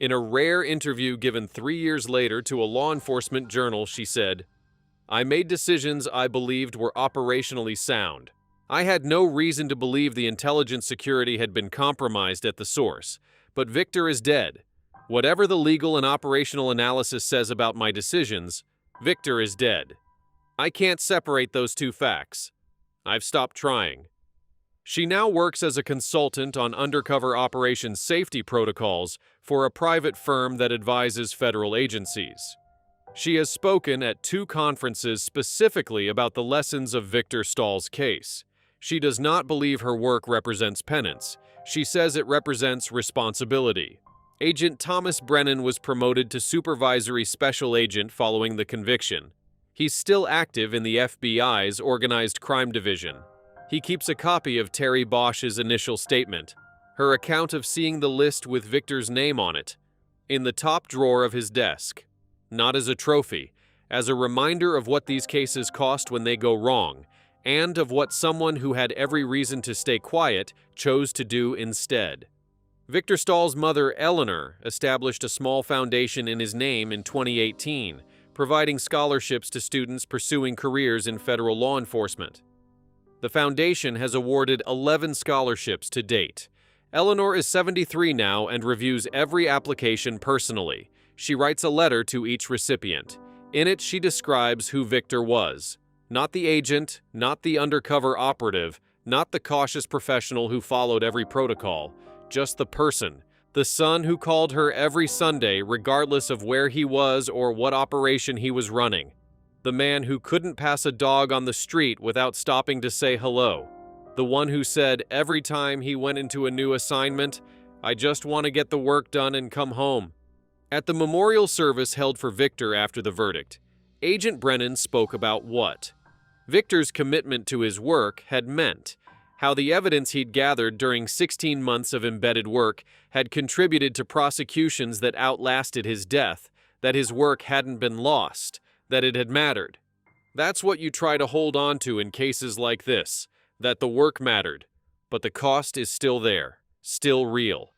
In a rare interview given 3 years later to a law enforcement journal, she said, "I made decisions I believed were operationally sound. I had no reason to believe the intelligence security had been compromised at the source, but Victor is dead. Whatever the legal and operational analysis says about my decisions, Victor is dead. I can't separate those two facts. I've stopped trying." She now works as a consultant on undercover operations safety protocols for a private firm that advises federal agencies. She has spoken at 2 conferences specifically about the lessons of Victor Stahl's case. She does not believe her work represents penance. She says it represents responsibility. Agent Thomas Brennan was promoted to supervisory special agent following the conviction. He's still active in the FBI's Organized Crime Division. He keeps a copy of Terry Bosch's initial statement, her account of seeing the list with Victor's name on it, in the top drawer of his desk. Not as a trophy, as a reminder of what these cases cost when they go wrong, and of what someone who had every reason to stay quiet chose to do instead. Victor Stahl's mother, Eleanor, established a small foundation in his name in 2018, providing scholarships to students pursuing careers in federal law enforcement. The foundation has awarded 11 scholarships to date. Eleanor is 73 now and reviews every application personally. She writes a letter to each recipient. In it, she describes who Victor was. Not the agent, not the undercover operative, not the cautious professional who followed every protocol, just the person, the son who called her every Sunday regardless of where he was or what operation he was running. The man who couldn't pass a dog on the street without stopping to say hello. The one who said every time he went into a new assignment, "I just want to get the work done and come home." At the memorial service held for Victor after the verdict, Agent Brennan spoke about what Victor's commitment to his work had meant, how the evidence he'd gathered during 16 months of embedded work had contributed to prosecutions that outlasted his death, that his work hadn't been lost, that it had mattered. That's what you try to hold on to in cases like this, that the work mattered, but the cost is still there, still real.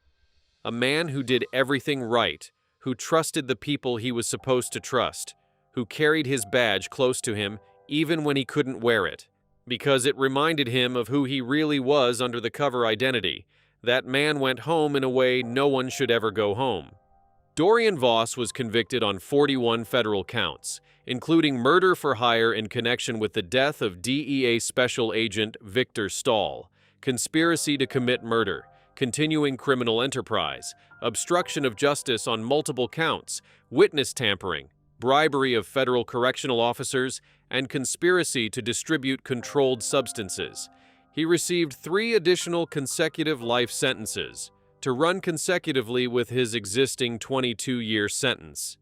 A man who did everything right, who trusted the people he was supposed to trust, who carried his badge close to him even when he couldn't wear it, because it reminded him of who he really was under the cover identity. That man went home in a way no one should ever go home. Dorian Voss was convicted on 41 federal counts, including murder for hire in connection with the death of DEA Special Agent Victor Stahl, conspiracy to commit murder, continuing criminal enterprise, obstruction of justice on multiple counts, witness tampering, bribery of federal correctional officers, and conspiracy to distribute controlled substances. He received 3 additional consecutive life sentences, to run consecutively with his existing 22-year sentence.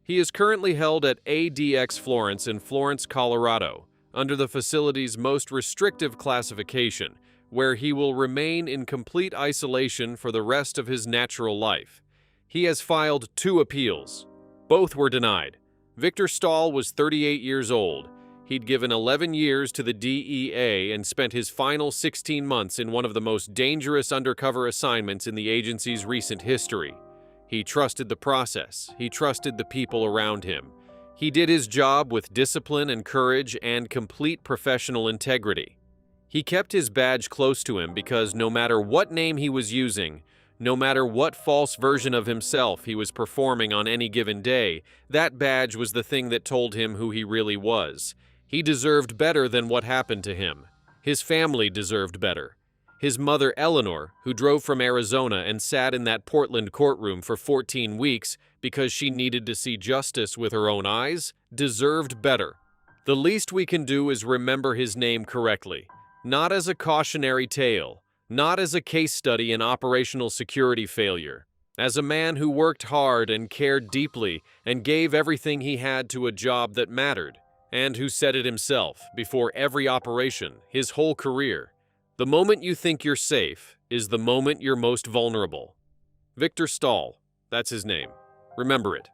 He is currently held at ADX Florence in Florence, Colorado, under the facility's most restrictive classification, where he will remain in complete isolation for the rest of his natural life. He has filed 2 appeals. Both were denied. Victor Stahl was 38 years old. He'd given 11 years to the DEA and spent his final 16 months in one of the most dangerous undercover assignments in the agency's recent history. He trusted the process. He trusted the people around him. He did his job with discipline and courage and complete professional integrity. He kept his badge close to him because no matter what name he was using, no matter what false version of himself he was performing on any given day, that badge was the thing that told him who he really was. He deserved better than what happened to him. His family deserved better. His mother, Eleanor, who drove from Arizona and sat in that Portland courtroom for 14 weeks because she needed to see justice with her own eyes, deserved better. The least we can do is remember his name correctly, not as a cautionary tale, not as a case study in operational security failure, as a man who worked hard and cared deeply and gave everything he had to a job that mattered, and who said it himself before every operation, his whole career. The moment you think you're safe is the moment you're most vulnerable. Victor Stahl, that's his name. Remember it.